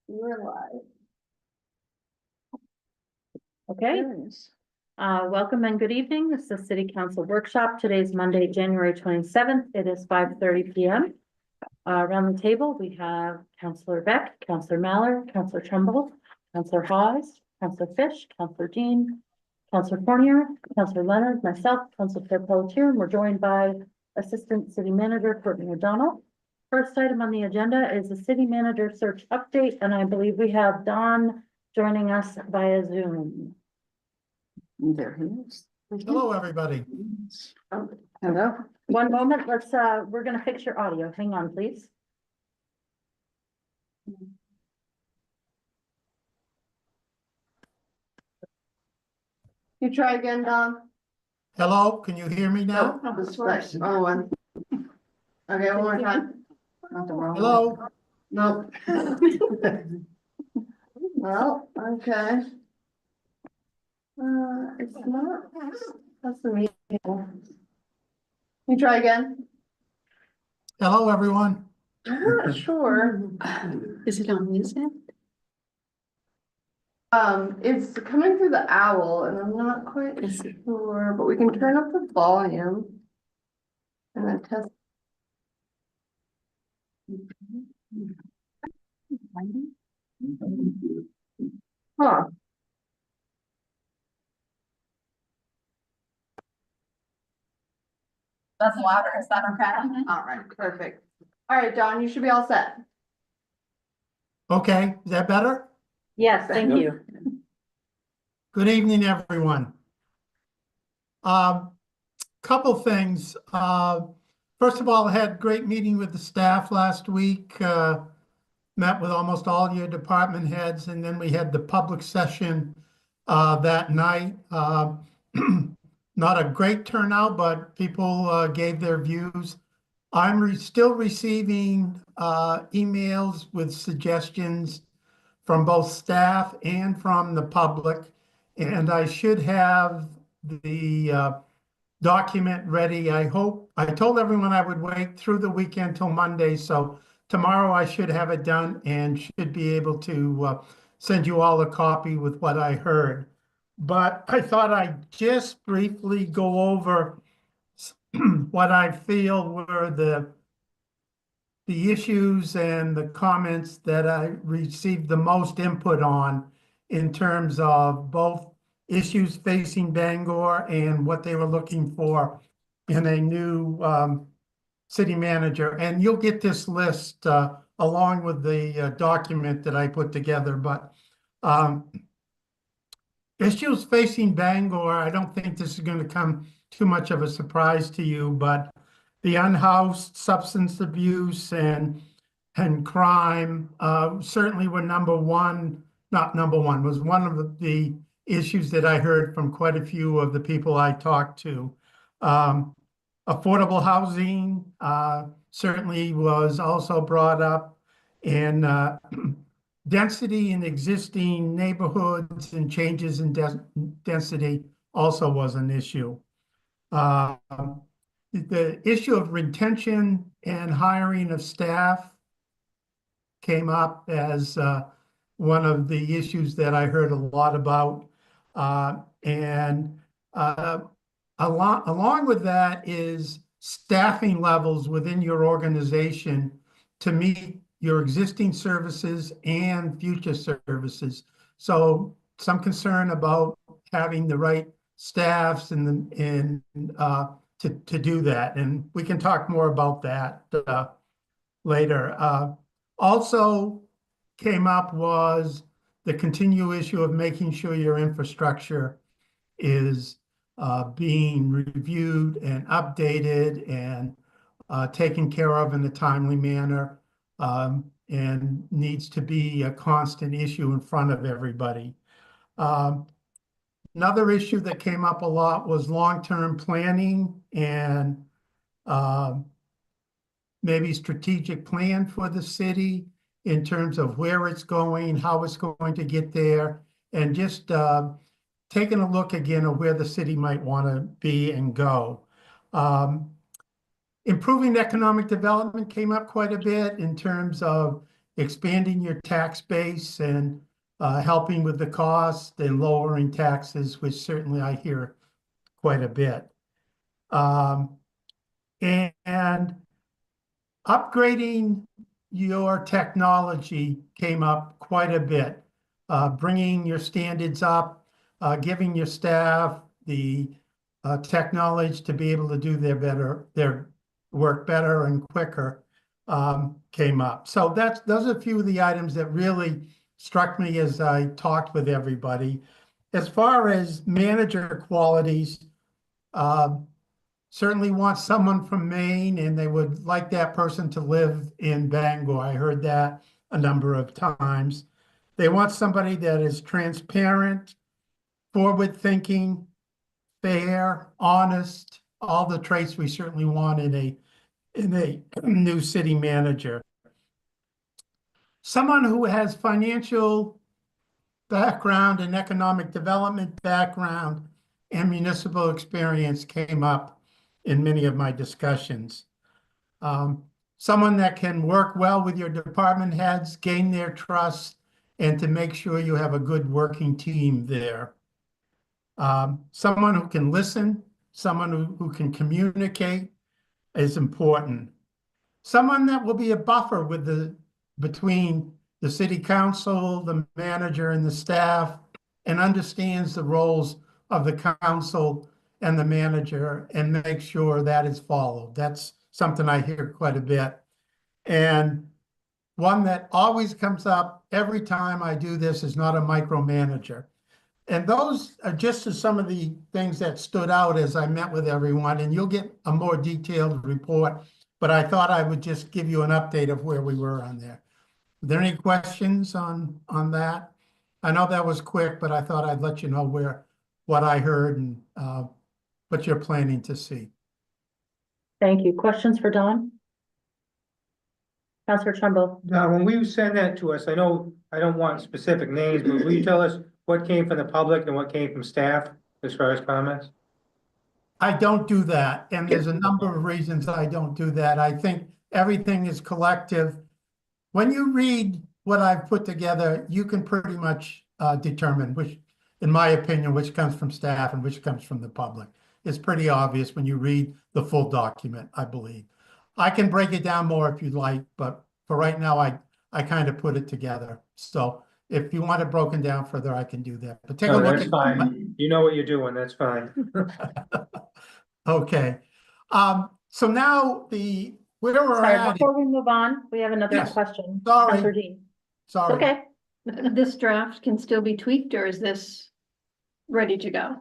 We're live. Okay, welcome and good evening. This is the City Council Workshop. Today's Monday, January 27th. It is 5:30 p.m. Around the table, we have Councillor Beck, Councillor Mallard, Councillor Trumbull, Councillor Hawes, Councillor Fish, Councillor Dean, Councillor Fournier, Councillor Leonard, myself, Councillor Claire Pelletier, and we're joined by Assistant City Manager Courtney O'Donnell. First item on the agenda is the City Manager Search Update, and I believe we have Don joining us via Zoom. There he is. Hello, everybody. Hello. One moment, we're gonna fix your audio. Hang on, please. You try again, Don? Hello, can you hear me now? This was wrong one. Okay, one more time. Not the wrong one. Hello? Nope. Well, okay. It's not, that's the meeting. You try again? Hello, everyone. I'm not sure. Is it on music? It's coming through the owl and I'm not quite sure, but we can turn up the volume. And then test. Huh. That's louder, is that okay? All right, perfect. All right, John, you should be all set. Okay, is that better? Yes, thank you. Good evening, everyone. Couple things. First of all, I had a great meeting with the staff last week. Met with almost all your department heads, and then we had the public session that night. Not a great turnout, but people gave their views. I'm still receiving emails with suggestions from both staff and from the public. And I should have the document ready. I told everyone I would wait through the weekend till Monday. So tomorrow I should have it done and should be able to send you all a copy with what I heard. But I thought I'd just briefly go over what I feel were the issues and the comments that I received the most input on in terms of both issues facing Bangor and what they were looking for in a new city manager. And you'll get this list along with the document that I put together. But issues facing Bangor, I don't think this is going to come too much of a surprise to you, but the unhoused substance abuse and crime certainly were was one of the issues that I heard from quite a few of the people I talked to. Affordable housing certainly was also brought up, and density in existing neighborhoods and changes in density also was an issue. The issue of retention and hiring of staff came up as one of the issues that I heard a lot about. Along with that is staffing levels within your organization to meet your existing services and future services. So some concern about having the right staffs and to do that. And we can talk more about that later. Also came up was the continual issue of making sure your infrastructure is being reviewed and updated and taken care of in a timely manner, and needs to be a constant issue in front of everybody. Another issue that came up a lot was long-term planning and maybe strategic plan for the city in terms of where it's going, how it's going to get there, and just taking a look again at where the city might want to be and go. Improving economic development came up quite a bit in terms of expanding your tax base and helping with the cost and lowering taxes, which certainly I hear quite a bit. And upgrading your technology came up quite a bit. Bringing your standards up, giving your staff the technology to be able to do their work better and quicker came up. So those are a few of the items that really struck me as I talked with everybody. As far as manager qualities, certainly want someone from Maine, and they would like that person to live in Bangor. I heard that a number of times. They want somebody that is transparent, forward-thinking, fair, honest, all the traits we certainly want in a new city manager. Someone who has financial background and economic development background and municipal experience came up in many of my discussions. Someone that can work well with your department heads, gain their trust, and to make sure you have a good working team there. Someone who can listen, someone who can communicate is important. Someone that will be a buffer between the city council, the manager, and the staff, and understands the roles of the council and the manager and make sure that is followed. That's something I hear quite a bit. And one that always comes up every time I do this is not a micromanager. And those are just some of the things that stood out as I met with everyone, and you'll get a more detailed report, but I thought I would just give you an update of where we were on there. Are there any questions on that? I know that was quick, but I thought I'd let you know what I heard and what you're planning to see. Thank you. Questions for Don? Councilor Trumbull? Now, when we send that to us, I know I don't want specific names, but will you tell us what came from the public and what came from staff as far as comments? I don't do that, and there's a number of reasons I don't do that. I think everything is collective. When you read what I've put together, you can pretty much determine which, in my opinion, which comes from staff and which comes from the public. It's pretty obvious when you read the full document, I believe. I can break it down more if you'd like, but for right now, I kind of put it together. So if you want it broken down further, I can do that. But take a look That's fine. You know what you're doing. That's fine. Okay. So now where we're Sorry, at. before we move on, we have another Yes. question. Sorry. Councilor Dean. Sorry. Okay. This draft can still be tweaked, or is this ready to go?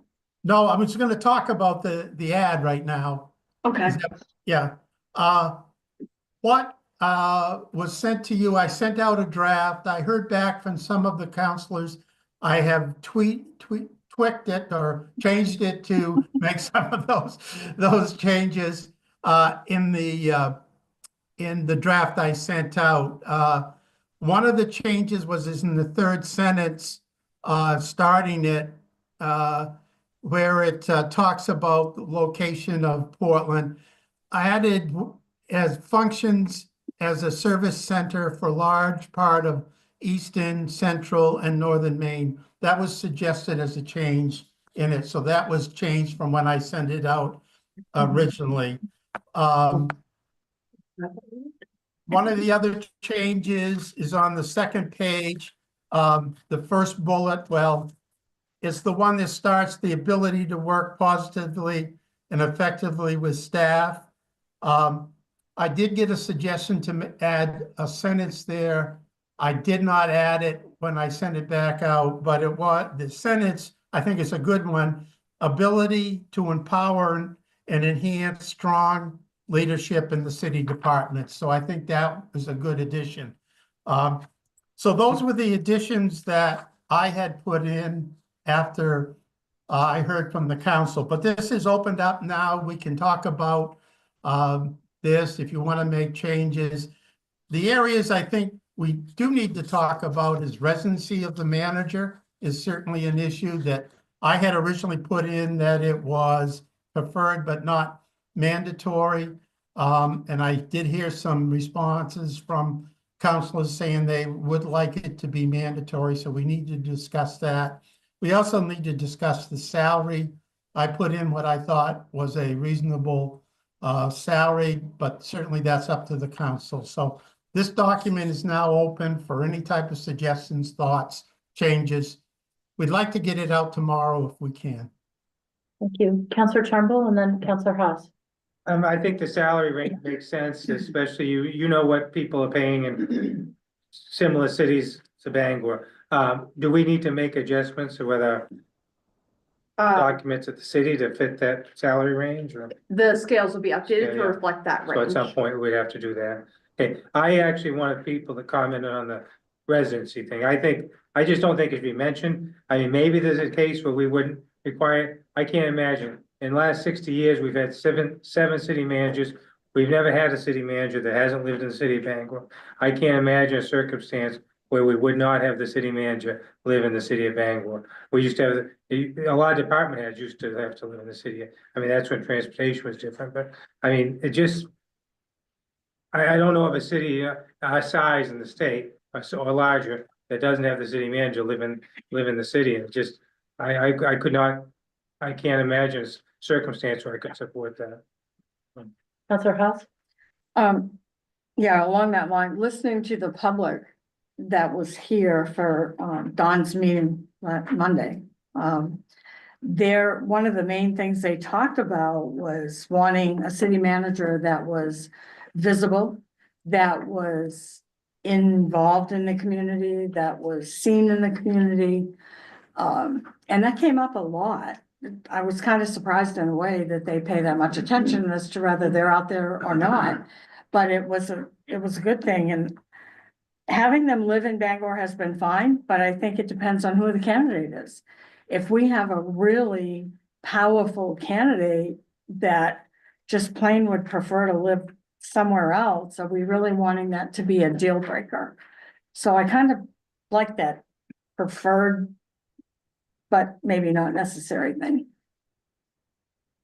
No, I'm just going to talk about the ad right now. Okay. Yeah. What was sent to you, I sent out a draft. I heard back from some of the counselors. I have tweaked it or changed it to make some of those changes in the draft I sent out. One of the changes was in the third sentence, starting it where it talks about the location of Portland. I added as functions as a service center for large part of Eastern, Central, and Northern Maine. That was suggested as a change in it. So that was changed from when I sent it out originally. One of the other changes is on the second page. The first bullet, well, it's the one that starts the ability to work positively and effectively with staff. I did get a suggestion to add a sentence there. I did not add it when I sent it back out, but the sentence, I think it's a good one. Ability to empower and enhance strong leadership in the city departments. So I think that was a good addition. So those were the additions that I had put in after I heard from the council, but this is opened up now. We can talk about this if you want to make changes. The areas I think we do need to talk about is residency of the manager is certainly an issue that I had originally put in that it was preferred but not mandatory. And I did hear some responses from counselors saying they would like it to be mandatory, so we need to discuss that. We also need to discuss the salary. I put in what I thought was a reasonable salary, but certainly that's up to the council. So this document is now open for any type of suggestions, thoughts, changes. We'd like to get it out tomorrow if we can. Thank you. Counselor Turnbull and then Counselor Haas. I think the salary range makes sense, especially you know what people are paying in similar cities to Bangor. Do we need to make adjustments or whether documents at the city to fit that salary range or? The scales will be updated to Yeah. reflect that So at some range. point, we'd have to do that. Okay, I actually wanted people to comment on the residency thing. I just don't think it should be mentioned. I mean, maybe there's a case where we wouldn't require it. I can't imagine. In the last 60 years, we've had seven city managers. We've never had a city manager that hasn't lived in the city of Bangor. I can't imagine a circumstance where we would not have the city manager live in the city of Bangor. We used to have, a lot of department heads used to have to live in the city. I mean, that's when transportation was different, but I mean, it just, I don't know of a city our size in the state or larger that doesn't have the city manager live in the city. And just, I could not, I can't imagine a circumstance where I could support that. Counselor Haas. Yeah, along that line, listening to the public that was here for, Don's meeting Monday. One of the main things they talked about was wanting a city manager that was visible, that was involved in the community, that was seen in the community. And that came up a lot. I was kind of surprised in a way that they pay that much attention as to whether they're out there or not. But it was a good thing, and having them live in Bangor has been fine, but I think it depends on who the candidate is. If we have a really powerful candidate that just plain would prefer to live somewhere else, are we really wanting that to be a deal breaker? So I kind of like that preferred, but maybe not necessary thing.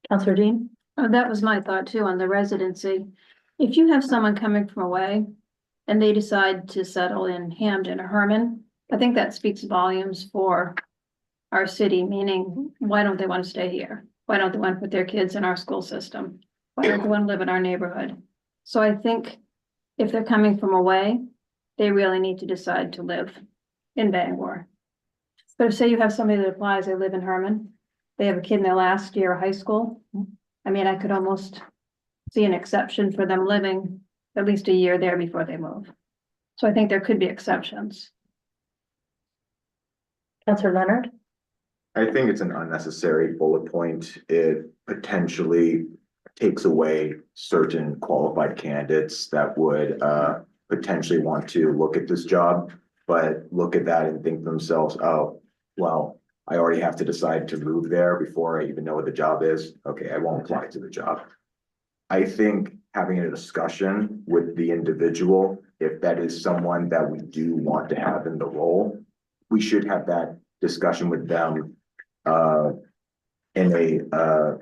Counselor Dean. Oh, that was my thought too on the residency. If you have someone coming from away and they decide to settle in Hamden or Herman, I think that speaks volumes for our city, meaning why don't they want to stay here? Why don't they want to put their kids in our school system? Why don't they want to live in our neighborhood? So I think if they're coming from away, they really need to decide to live in Bangor. But if say you have somebody that applies, they live in Herman, they have a kid in their last year of high school. I mean, I could almost see an exception for them living at least a year there before they move. So I think there could be exceptions. Counselor Leonard. I think it's an unnecessary bullet point. It potentially takes away certain qualified candidates that would potentially want to look at this job, but look at that and think to themselves, oh, well, I already have to decide to move there before I even know what the job is. Okay, I won't apply to the job. I think having a discussion with the individual, if that is someone that we do want to have in the role, we should have that discussion with them in a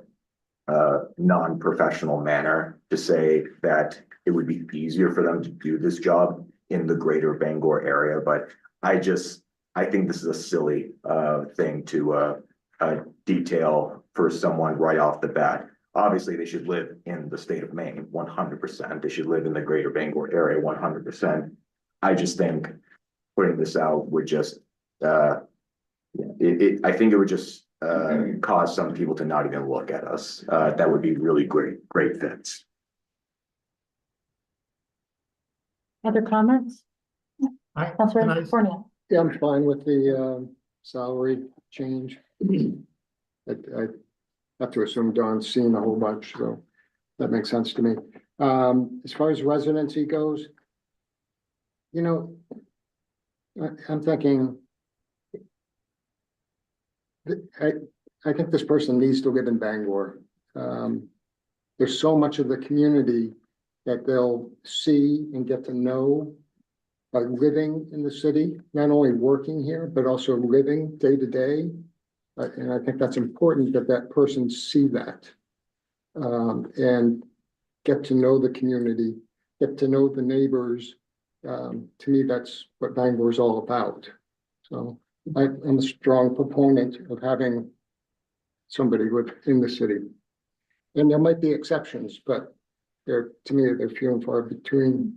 non-professional manner to say that it would be easier for them to do this job in the greater Bangor area. But I think this is a silly thing to detail for someone right off the bat. Obviously, they should live in the state of Maine, 100%. They should live in the greater Bangor area, 100%. I just think putting this out would just, I think it would just cause some people to not even look at us. That would be really great fits. Other comments? Counselor Can I- Fornia. Yeah, I'm fine with the salary change. I have to assume Don's seen a whole bunch, so that makes sense to me. As far as residency goes, you know, I'm thinking I think this person needs to live in Bangor. There's so much of the community that they'll see and get to know by living in the city, not only working here, but also living day to day. And I think that's important that that person see that. And get to know the community, get to know the neighbors, To me, that's what Bangor is all about. So I'm a strong proponent of having somebody within the city. And there might be exceptions, but to me, they're few and far between.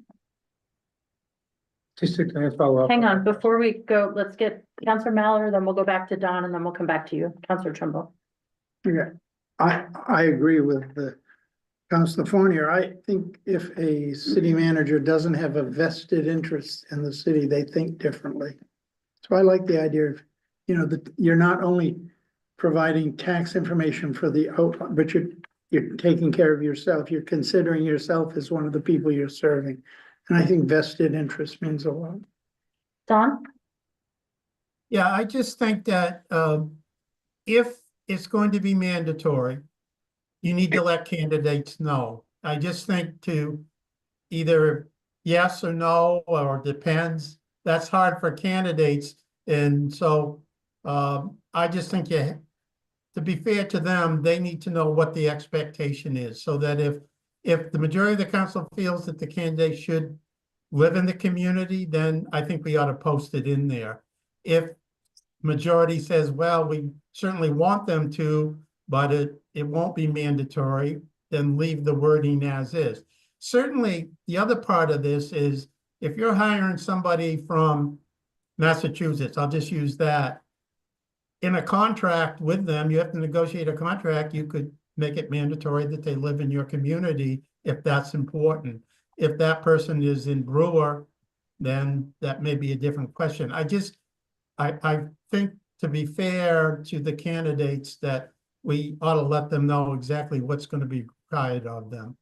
Just to follow up. Hang on, before we go, let's get Counselor Mallor, then we'll go back to Don, and then we'll come back to you, Counselor Trimble. Yeah, I agree with the Councilor Fournier. I think if a city manager doesn't have a vested interest in the city, they think differently. So I like the idea of, that you're not only providing tax information for the out, but you're taking care of yourself. You're considering yourself as one of the people you're serving. And I think vested interest means a lot. Don? Yeah, I just think that if it's going to be mandatory, you need to let candidates know. I just think to either yes or no, or depends, that's hard for candidates. And so I just think to be fair to them, they need to know what the expectation is, so that if the majority of the council feels that the candidate should live in the community, then I think we ought to post it in there. If majority says, well, we certainly want them to, but it won't be mandatory, then leave the wording as is. Certainly, the other part of this is if you're hiring somebody from Massachusetts, I'll just use that, in a contract with them, you have to negotiate a contract, you could make it mandatory that they live in your community if that's important. If that person is in Brewer, then that may be a different question. I think, to be fair to the candidates, that we ought to let them know exactly what's going to be required of them.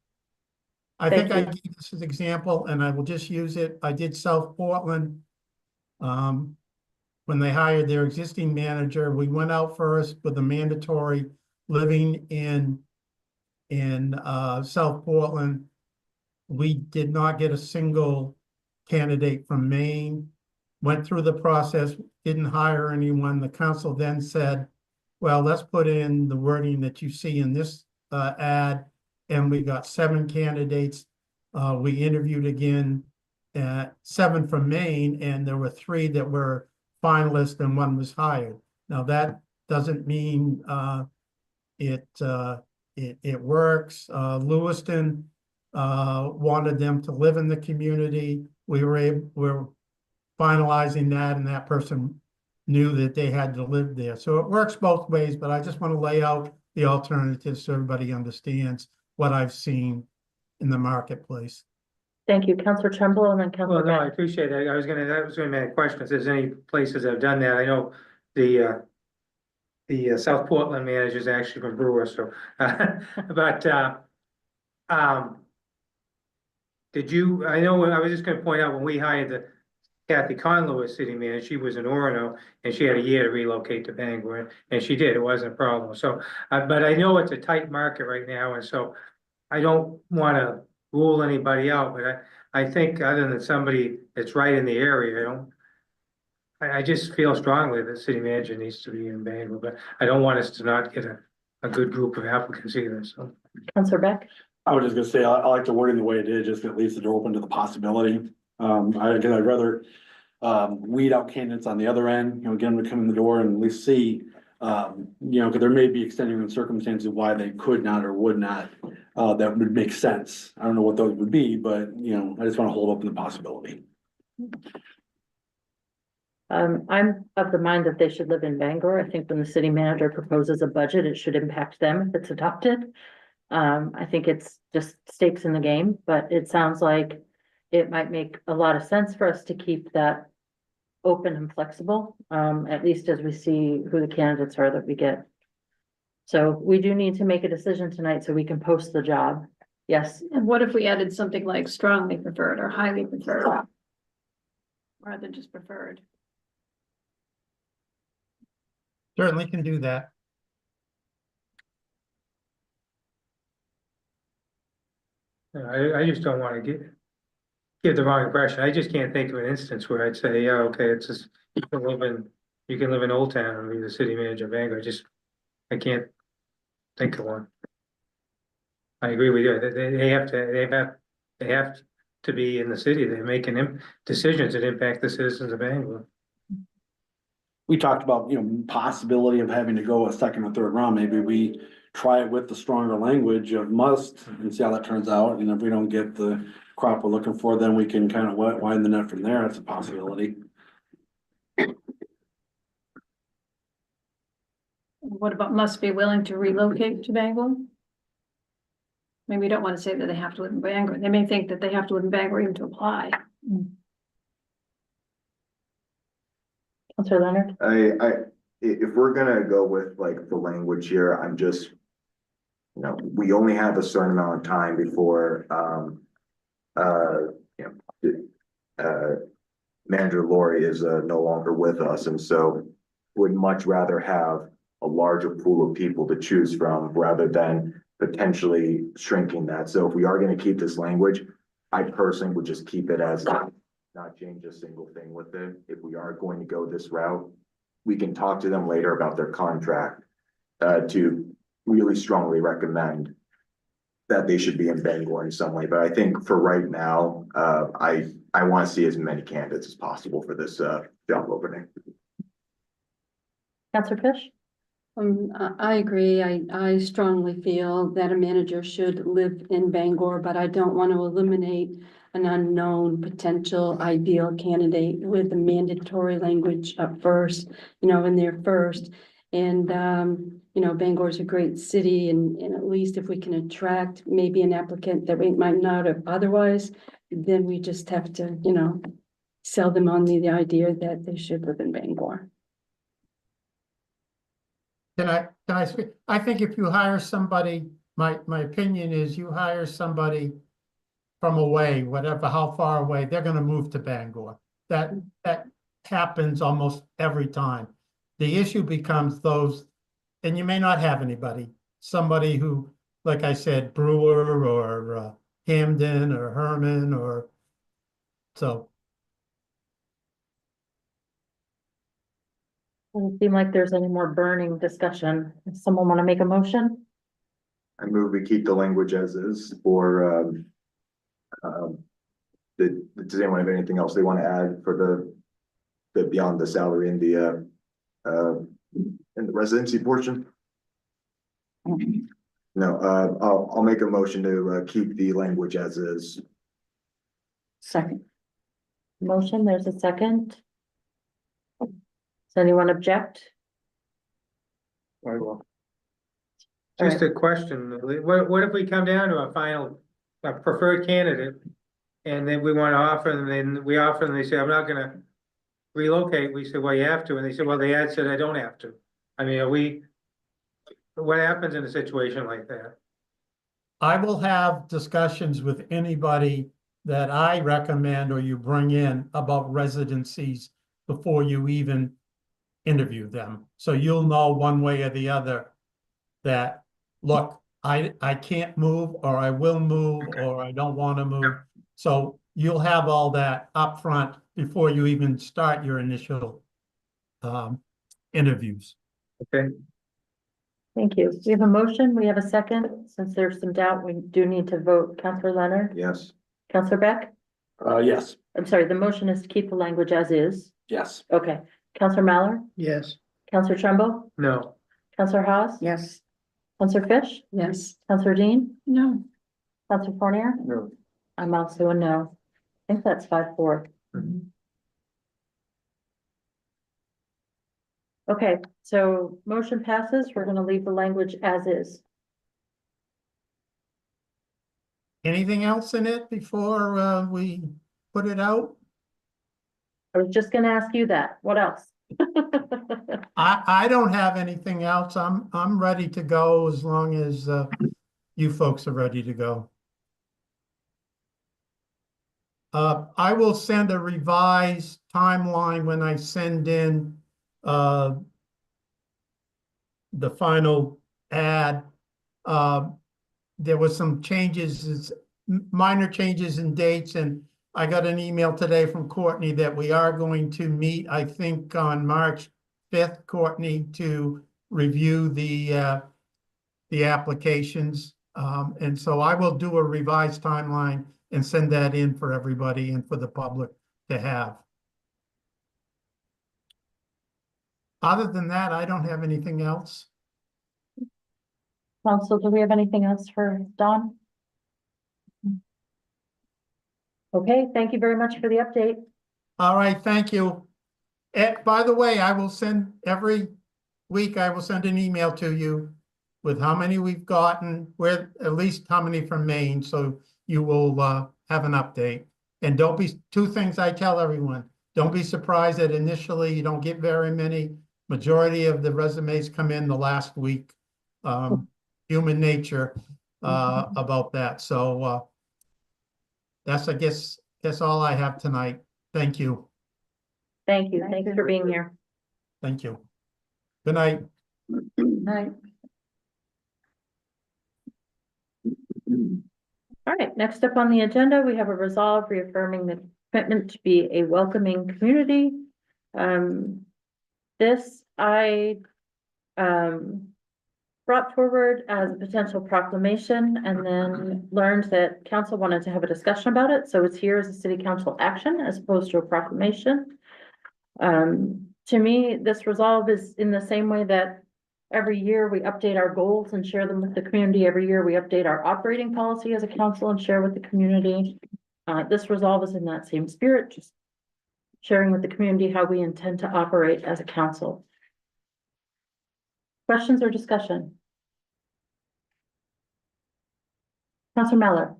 I think I gave this as an example, and I will just use it. I did South Portland. When they hired their existing manager, we went out first with a mandatory living in South Portland. We did not get a single candidate from Maine. Went through the process, didn't hire anyone. The council then said, well, let's put in the wording that you see in this ad. And we got 7 candidates. We interviewed again, 7 from Maine, and there were 3 that were finalists and 1 was hired. Now that doesn't mean it works. Lewiston wanted them to live in the community. We're finalizing that, and that person knew that they had to live there. So it works both ways, but I just want to lay out the alternatives so everybody understands what I've seen in the marketplace. Thank you, Counselor Trimble, and then Counselor. Well, no, I appreciate that. That was gonna be my question. If there's any places that have done that. I know the South Portland manager is actually from Brewer, so, but, I know, I was just gonna point out, when we hired the Kathy Conlow as city manager, she was in Orono, and she had a year to relocate to Bangor, and she did, it wasn't a problem. So, but I know it's a tight market right now, and so I don't wanna rule anybody out, but I think other than somebody that's right in the area, I just feel strongly that city manager needs to be in Bangor, but I don't want us to not get a good group of applicants either, so. Counselor Beck? I was just gonna say, I like the wording the way it is, just at least it open to the possibility. I'd rather weed out candidates on the other end, get them to come in the door and at least see, because there may be extenuating circumstances why they could not or would not, that would make sense. I don't know what those would be, but, I just wanna hold open the possibility. I'm of the mind that they should live in Bangor. I think when the city manager proposes a budget, it should impact them if it's adopted. I think it's just stakes in the game, but it sounds like it might make a lot of sense for us to keep that open and flexible, at least as we see who the candidates are that we get. So we do need to make a decision tonight so we can post the job. Yes. And what if we added something like strongly preferred or highly preferred? Rather than just preferred. Certainly can do that. I just don't wanna give the wrong impression. I just can't think of an instance where I'd say, yeah, okay, it's just, you can live in Old Town and be the city manager of Bangor. I can't think of one. I agree with you. They have to be in the city. They're making decisions that impact the citizens of Bangor. We talked about, possibility of having to go a second or third round. Maybe we try it with the stronger language of must and see how that turns out. And if we don't get the crop we're looking for, then we can kind of widen the net from there. That's a possibility. What about must be willing to relocate to Bangor? Maybe we don't want to say that they have to live in Bangor. They may think that they have to live in Bangor even to apply. Counselor Leonard? If we're gonna go with like the language here, I'm just. We only have a certain amount of time before, Manager Lori is no longer with us, and so would much rather have a larger pool of people to choose from rather than potentially shrinking that. So if we are gonna keep this language, I personally would just keep it as not change a single thing with it. If we are going to go this route, we can talk to them later about their contract to really strongly recommend that they should be in Bangor in some way. But I think for right now, I want to see as many candidates as possible for this job opening. Counselor Fish? I agree. I strongly feel that a manager should live in Bangor, but I don't want to eliminate an unknown potential ideal candidate with the mandatory language up first, in there first. And, Bangor is a great city, and at least if we can attract maybe an applicant that we might not have otherwise, then we just have to, sell them on the idea that they should live in Bangor. Can I speak? I think if you hire somebody, my opinion is you hire somebody from away, whatever, how far away, they're gonna move to Bangor. That happens almost every time. The issue becomes those, and you may not have anybody, somebody who, like I said, Brewer or Hamden or Herman or so. Doesn't seem like there's any more burning discussion. Does someone want to make a motion? I move we keep the language as is, or does anyone have anything else they want to add for the beyond the salary and the residency portion? No, I'll make a motion to keep the language as is. Second. Motion, there's a second. Does anyone object? I will. Just a question, what if we come down to a preferred candidate? And then we want to offer them, and we offer them, they say, I'm not gonna relocate. We say, well, you have to, and they say, well, the ad said I don't have to. I mean, what happens in a situation like that? I will have discussions with anybody that I recommend or you bring in about residencies before you even interview them. So you'll know one way or the other that, look, I can't move, or I will move, or I don't want to move. So you'll have all that up front before you even start your initial interviews. Okay, Thank you. We have a motion. We have a second. Since there's some doubt, we do need to vote. Counselor Leonard? Yes. Counselor Beck? Yes, I'm sorry, the motion is to keep the language as is. yes. Okay. Counselor Mallor? Yes. Counselor Trumbull? no, Counselor Haas? Yes. Counselor Fish? Yes. Counselor Dean? No. Counselor Fournier? No. I'm also a no. I think that's 5-4. Okay, so motion passes. We're gonna leave the language as is. Anything else in it before we put it out? I was just gonna ask you that. What else? I don't have anything else. I'm ready to go as long as you folks are ready to go. I will send a revised timeline when I send in the final ad. There was some changes, minor changes in dates, and I got an email today from Courtney that we are going to meet, I think, on March 5th, Courtney, to review the applications. And so I will do a revised timeline and send that in for everybody and for the public to have. Other than that, I don't have anything else. Council, do we have anything else for Don? Okay, thank you very much for the update. All right, thank you. By the way, I will send every week, I will send an email to you with how many we've gotten, where, at least how many from Maine, so you will have an update. And don't be, two things I tell everyone, don't be surprised that initially you don't get very many. Majority of the resumes come in the last week. Human nature about that. So that's, I guess all I have tonight. Thank you. Thank you. Thanks for being here. Thank you. Good night. Night. All right, next up on the agenda, we have a resolve reaffirming the commitment to be a welcoming community. This I brought forward as a potential proclamation and then learned that council wanted to have a discussion about it. So it's here as a city council action as opposed to a proclamation. To me, this resolve is in the same way that every year we update our goals and share them with the community. Every year we update our operating policy as a council and share with the community. This resolve is in that same spirit, just sharing with the community how we intend to operate as a council. Questions or discussion? Councilor Mellor.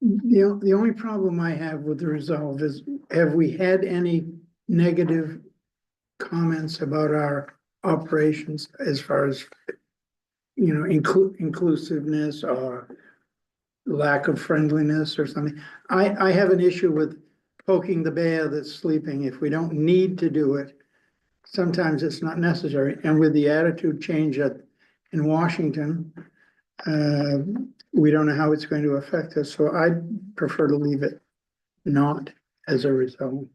The only problem I have with the resolve is, have we had any negative comments about our operations as far as, you know, inclusiveness or lack of friendliness or something? I have an issue with poking the bear that's sleeping. If we don't need to do it, sometimes it's not necessary. And with the attitude change in Washington, we don't know how it's going to affect us. So I prefer to leave it not as a result.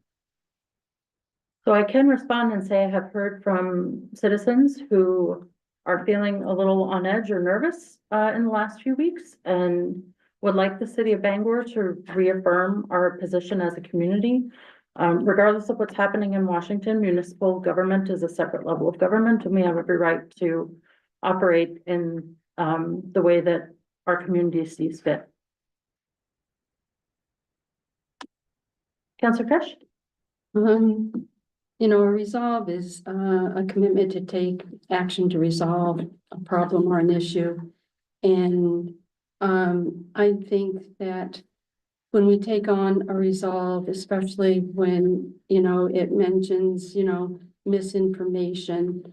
So I can respond and say I have heard from citizens who are feeling a little on edge or nervous in the last few weeks and would like the city of Bangor to reaffirm our position as a community. Regardless of what's happening in Washington, municipal government is a separate level of government, and we have every right to operate in the way that our community sees fit. Councilor Fish? You know, a resolve is a commitment to take action to resolve a problem or an issue. And I think that when we take on a resolve, especially when, you know, it mentions, you know, misinformation,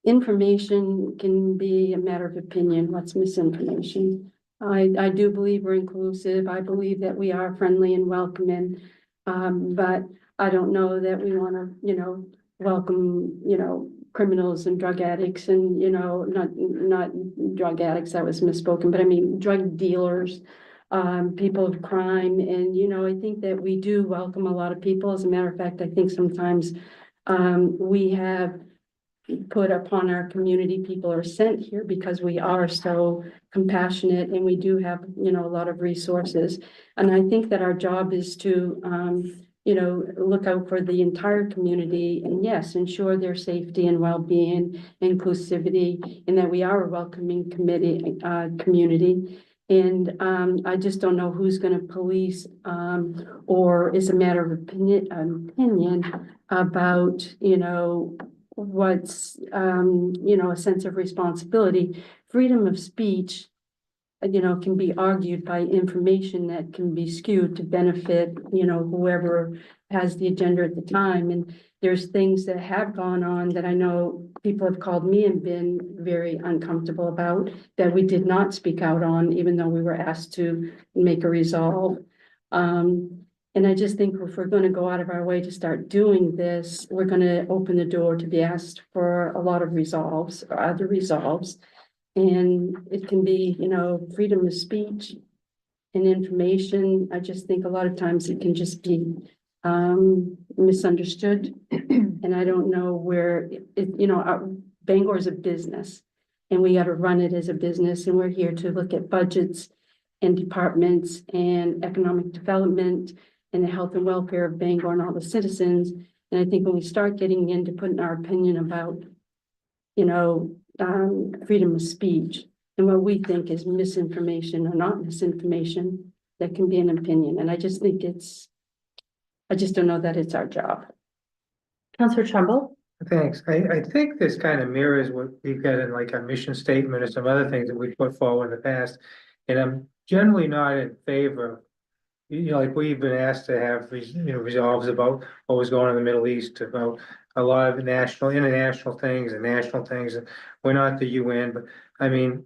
information can be a matter of opinion. What's misinformation? I do believe we're inclusive. I believe that we are friendly and welcoming, but I don't know that we want to, you know, welcome, you know, criminals and drug addicts and, you know, not drug addicts, that was misspoken, but I mean, drug dealers, people of crime. And, you know, I think that we do welcome a lot of people. As a matter of fact, I think sometimes we have put upon our community, people are sent here because we are so compassionate and we do have, you know, a lot of resources. And I think that our job is to, you know, look out for the entire community and yes, ensure their safety and well-being, inclusivity, and that we are a welcoming community. And I just don't know who's going to police or it's a matter of opinion about, you know, what's, you know, a sense of responsibility. Freedom of speech, you know, can be argued by information that can be skewed to benefit, you know, whoever has the agenda at the time. And there's things that have gone on that I know people have called me and been very uncomfortable about that we did not speak out on, even though we were asked to make a resolve. And I just think if we're going to go out of our way to start doing this, we're going to open the door to be asked for a lot of resolves or other resolves. And it can be, you know, freedom of speech and information. I just think a lot of times it can just be misunderstood. And I don't know where it, you know, Bangor is a business. And we gotta run it as a business, and we're here to look at budgets and departments and economic development and the health and welfare of Bangor and all the citizens. And I think when we start getting into putting our opinion about, freedom of speech and what we think is misinformation or not misinformation, that can be an opinion. And I just think I just don't know that it's our job. Counselor Trumbull? Thanks. I think this kind of mirrors what we've got in like a mission statement or some other things that we put forward in the past. And I'm generally not in favor of, like we've been asked to have, resolves about what was going on in the Middle East, about a lot of international things and national things. And we're not the UN, but I mean,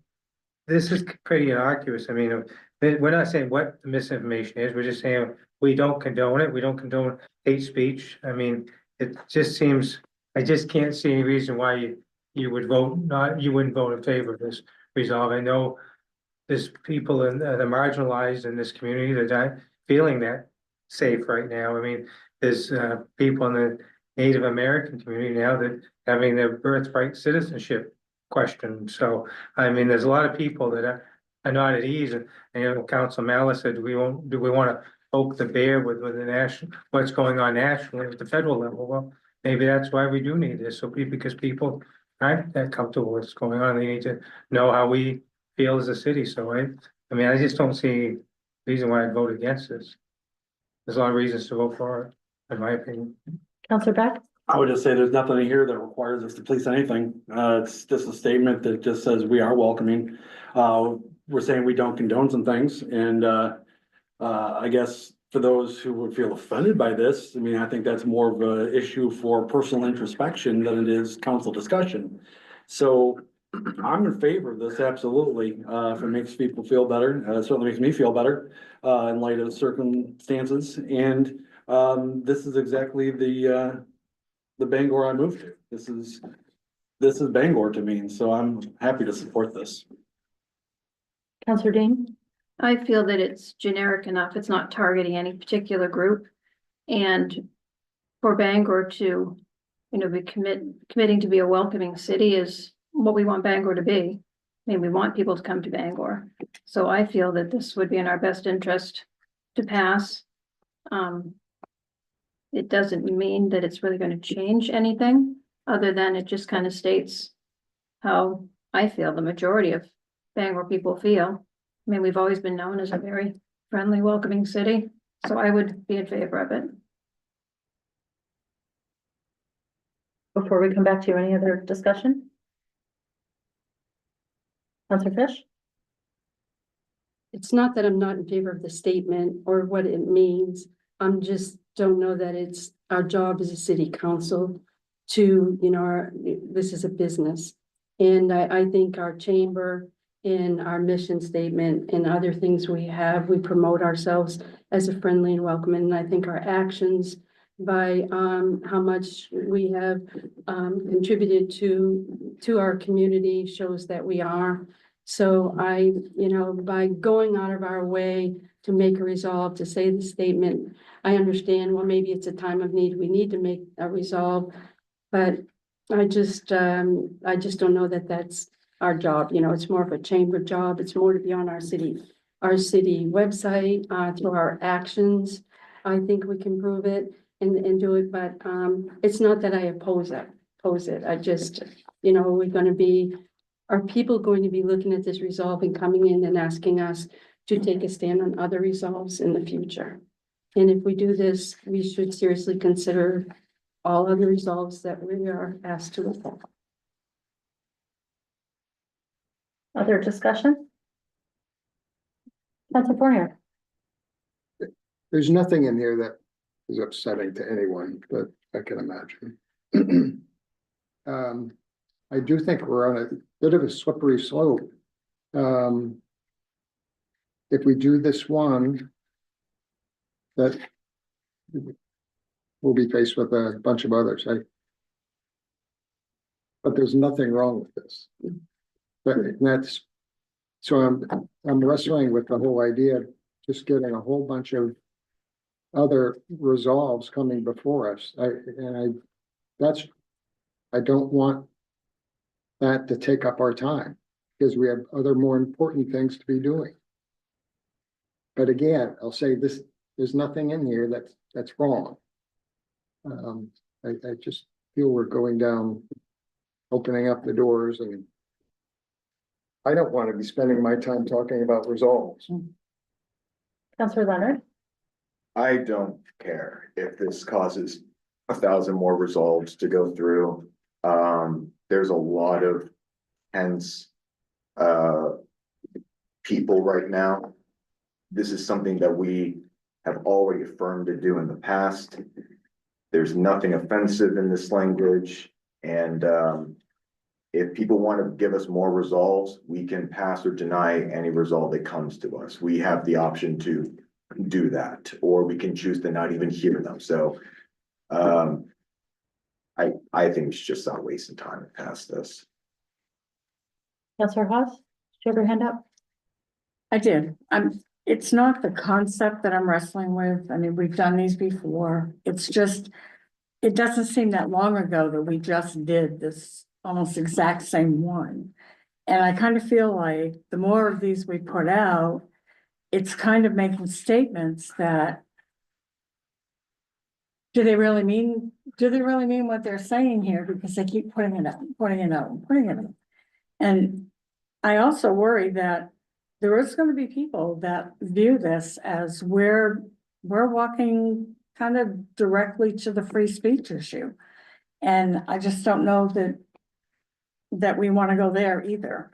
this is pretty innocuous. I mean, we're not saying what the misinformation is. We're just saying we don't condone it. We don't condone hate speech. I mean, it just seems, I just can't see any reason why you would you wouldn't vote in favor of this resolve. I know there's people in the marginalized in this community that are feeling that safe right now. I mean, there's people in the Native American community now that having their birthright citizenship questioned. So, I mean, there's a lot of people that are not at ease. And Council Malice said, do we want to poke the bear with the national, what's going on nationally at the federal level? Well, maybe that's why we do need this. So because people aren't that comfortable with what's going on, they need to know how we feel as a city. So I mean, I just don't see reason why I'd vote against this. There's a lot of reasons to vote for it, in my opinion. Counselor Beck? I would just say there's nothing in here that requires us to police anything. It's just a statement that just says we are welcoming. We're saying we don't condone some things, and I guess for those who would feel offended by this, I mean, I think that's more of an issue for personal introspection than it is council discussion. So I'm in favor of this, absolutely. If it makes people feel better, it certainly makes me feel better in light of circumstances. And this is exactly the Bangor I moved to. This is Bangor to me, so I'm happy to support this. Counselor Dean? I feel that it's generic enough. It's not targeting any particular group. And for Bangor to, be committing to be a welcoming city is what we want Bangor to be. I mean, we want people to come to Bangor. So I feel that this would be in our best interest to pass. It doesn't mean that it's really going to change anything, other than it just kind of states how I feel the majority of Bangor people feel. I mean, we've always been known as a very friendly, welcoming city, so I would be in favor of it. Before we come back to you, any other discussion? Counselor Fish? It's not that I'm not in favor of the statement or what it means. I'm just don't know that it's our job as a city council to, this is a business. And I think our chamber in our mission statement and other things we promote ourselves as a friendly and welcoming. And I think our actions by how much we have contributed to our community shows that we are. So by going out of our way to make a resolve, to say the statement, I understand, well, maybe it's a time of need. We need to make a resolve, but I just don't know that that's our job. It's more of a chamber job. It's more to be on our city website, through our actions. I think we can prove it and do it, but it's not that I oppose it. I just, are people going to be looking at this resolve and coming in and asking us to take a stand on other resolves in the future? And if we do this, we should seriously consider all other resolves that we are asked to look at. Other discussion? Counselor Fournier? There's nothing in here that is upsetting to anyone that I can imagine. I do think we're on a bit of a slippery slope. If we do this one, that we'll be faced with a bunch of others. But there's nothing wrong with this. But that's, so I'm wrestling with the whole idea of just getting a whole bunch of other resolves coming before us. I don't want that to take up our time. because we have other more important things to be doing. But again, I'll say this, there's nothing in here that's wrong. I just feel we're going down, opening up the doors, and I don't want to be spending my time talking about resolves. Counselor Leonard? I don't care if this causes 1,000 more resolves to go through. There's a lot of tense people right now. This is something that we have already affirmed to do in the past. There's nothing offensive in this language, and if people want to give us more resolves, we can pass or deny any resolve that comes to us. We have the option to do that, or we can choose to not even hear them. So I think we should just stop wasting time and pass this. Counselor Haas, did you have your hand up? I did. It's not the concept that I'm wrestling with. I mean, we've done these before. It's just, it doesn't seem that long ago that we just did this almost exact same one. And I kind of feel like the more of these we put out, it's kind of making statements that do they really mean what they're saying here? Because they keep putting it out, putting it out, putting it out. And I also worry that there is going to be people that view this as we're walking kind of directly to the free speech issue. And I just don't know that we want to go there either.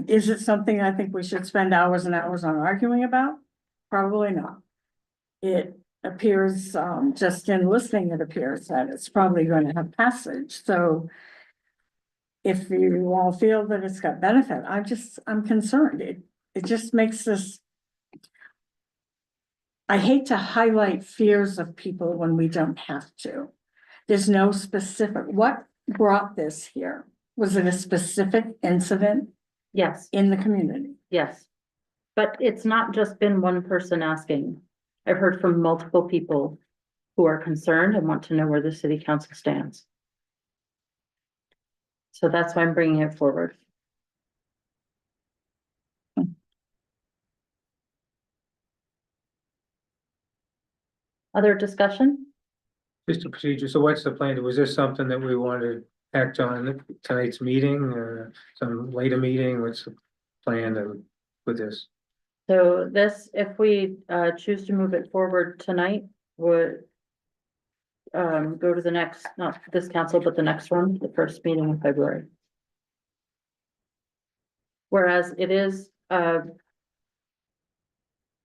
Is it something I think we should spend hours and hours on arguing about? Probably not. It appears, just in listening, it appears that it's probably going to have passage. So if you all feel that it's got benefit, I'm concerned. It just makes this. I hate to highlight fears of people when we don't have to. There's no specific, what brought this here? Was it a specific incident Yes, in the community? yes. But it's not just been one person asking. I've heard from multiple people who are concerned and want to know where the city council stands. So that's why I'm bringing it forward. Other discussion? Just a procedure. So what's the plan? Was this something that we wanted to act on at tonight's meeting or some later meeting? What's the plan with this? So this, if we choose to move it forward tonight, would go to the next, not this council, but the next one, the first meeting in February. Whereas it is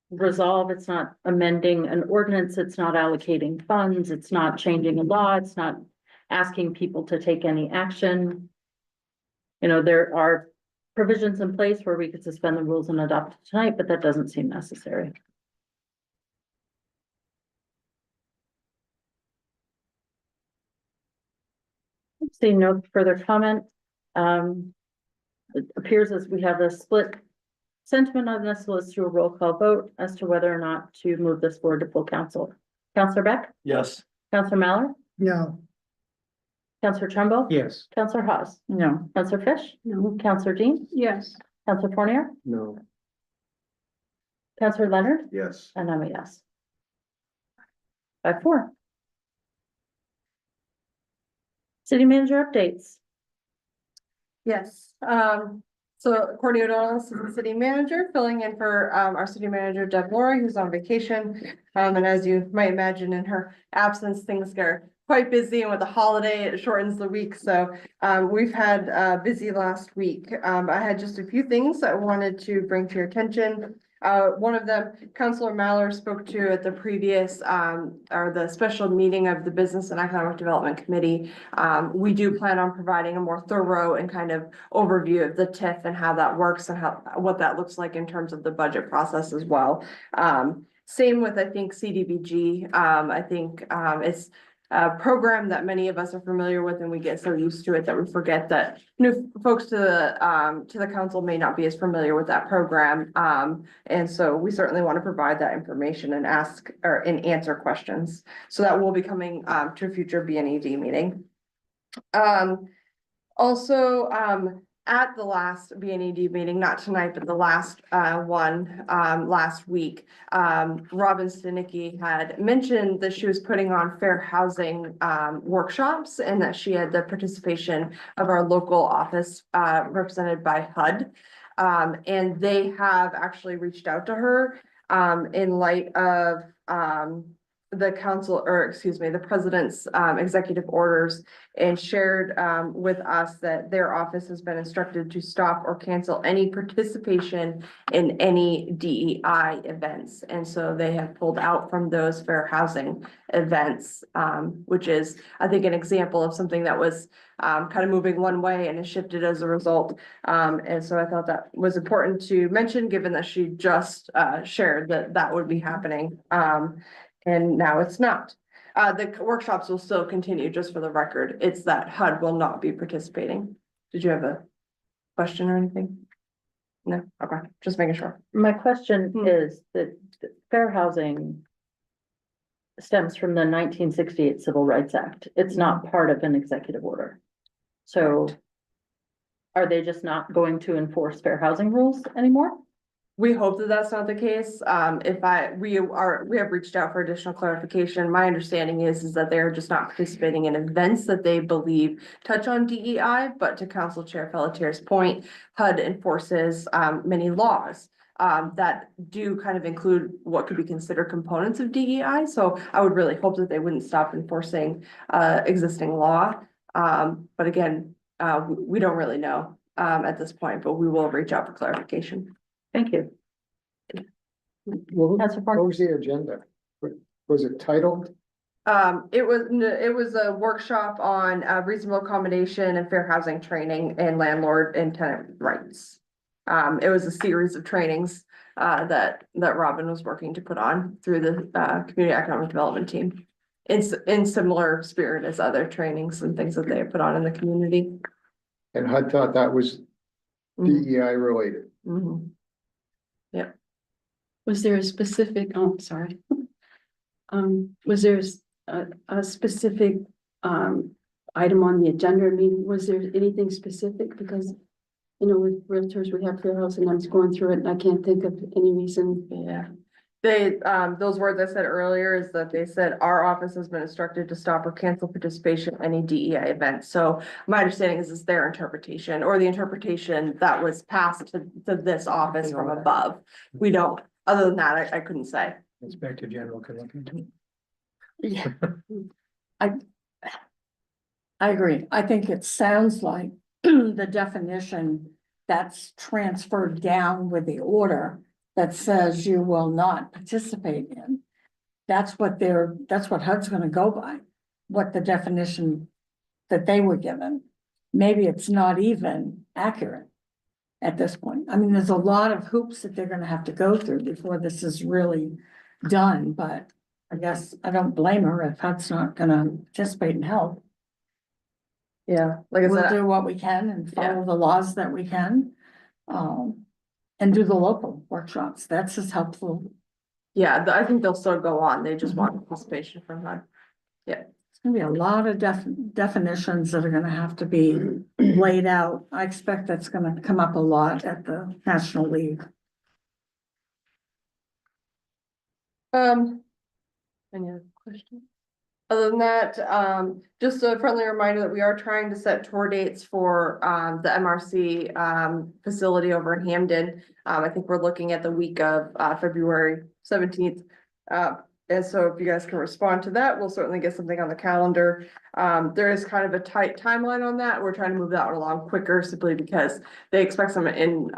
resolve, it's not amending an ordinance, it's not allocating funds, it's not changing a law, it's not asking people to take any action. You know, there are provisions in place where we could suspend the rules and adopt it tonight, but that doesn't seem necessary. Seeing no further comment, it appears as we have a split sentiment on this. Let's do a roll call vote as to whether or not to move this forward to full council. Counselor Beck, Yes. Counselor Mallor, No, Counselor Trumbull. Yes. Counselor Haas, No. Counselor Fish, Counselor Dean, Yes. Counselor Fournier, No. Counselor Leonard, Yes. and I'm a yes. 5-4. City manager updates. Yes, so Courtney O'Donnell is the city manager, filling in for our city manager Deb Laurie, who's on vacation. And as you might imagine, in her absence, things get quite busy, and with the holiday, it shortens the week. So we've had busy last week. I had just a few things that I wanted to bring to your attention. One of them, Councilor Mallor spoke to at the previous, or the special meeting of the Business and Economic Development Committee. We do plan on providing a more thorough and kind of overview of the TIF and how that works and what that looks like in terms of the budget process as well. Same with, I think, CDBG. I think it's a program that many of us are familiar with, and we get so used to it that we forget that new folks to the council may not be as familiar with that program. And so we certainly want to provide that information and answer questions. So that will be coming to a future BNED meeting. Also, at the last BNED meeting, not tonight, but the last one last week, Robin Stenicki had mentioned that she was putting on fair housing workshops and that she had the participation of our local office represented by HUD. And they have actually reached out to her in light of the council, or excuse me, the president's executive orders, and shared with us that their office has been instructed to stop or cancel any participation in any DEI events. And so they have pulled out from those fair housing events, which is, I think, an example of something that was kind of moving one way and has shifted as a result. And so I thought that was important to mention, given that she just shared that that would be happening. And now it's not. The workshops will still continue, just for the record. It's that HUD will not be participating. Did you have a question or anything? No, okay, just making sure. My question is that fair housing stems from the 1968 Civil Rights Act. It's not part of an executive order. So are they just not going to enforce fair housing rules anymore? We hope that that's not the case. We have reached out for additional clarification. My understanding is that they're just not participating in events that they believe touch on DEI, but to Council Chair Pelletier's point, HUD enforces many laws that do kind of include what could be considered components of DEI. So I would really hope that they wouldn't stop enforcing existing law. But again, we don't really know at this point, but we will reach out for clarification. Thank you. What Councilor Park? was the agenda? Was it titled? It was a workshop on reasonable accommodation and fair housing training and landlord and tenant rights. It was a series of trainings that Robin was working to put on through the community economic development team. In similar spirit as other trainings and things that they have put on in the community. And HUD thought that was DEI related. Mm-hmm. Was there a specific, oh, sorry. Was there a specific item on the agenda? I mean, was there anything specific? Because, you know, with realtors, we have fair housing, I was going through it and I can't think of any reason. Yeah. They, those words I said earlier is that they said our office has been instructed to stop or cancel participation in any DEI event. So my understanding is their interpretation, or the interpretation that was passed to this office from above. We don't, other than that, I couldn't say. Inspector General could look into it. Yeah. I agree. I think it sounds like the definition that's transferred down with the order that says you will not participate in. That's what HUD's gonna go by, what the definition that they were given. Maybe it's not even accurate at this point. I mean, there's a lot of hoops that they're gonna have to go through before this is really done, but I guess I don't blame her if HUD's not gonna participate and help. Yeah, like I We'll said, do what we can and follow the laws that we can. And do the local workshops. That's as helpful. yeah, I think they'll still go on. They just want participation from HUD. It's gonna be a lot of definitions that are gonna have to be laid out. I expect that's gonna come up a lot at the National League. Any other questions? Other than that, just a friendly reminder that we are trying to set tour dates for the MRC facility over in Hamden. I think we're looking at the week of February 17th. And so if you guys can respond to that, we'll certainly get something on the calendar. There is kind of a tight timeline on that. We're trying to move that one along quicker simply because they expect some in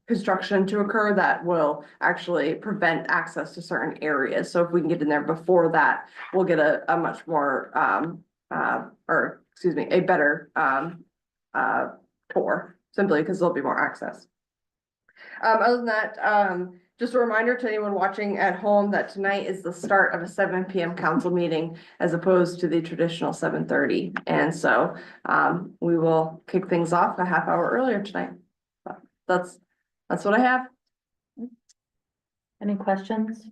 construction to occur that will actually prevent access to certain areas. So if we can get in there before that, we'll get a much more a better tour, simply because there'll be more access. Other than that, just a reminder to anyone watching at home that tonight is the start of a 7 p.m. council meeting as opposed to the traditional 7:30. And so we will kick things off a half hour earlier tonight. But that's what I have. Any questions?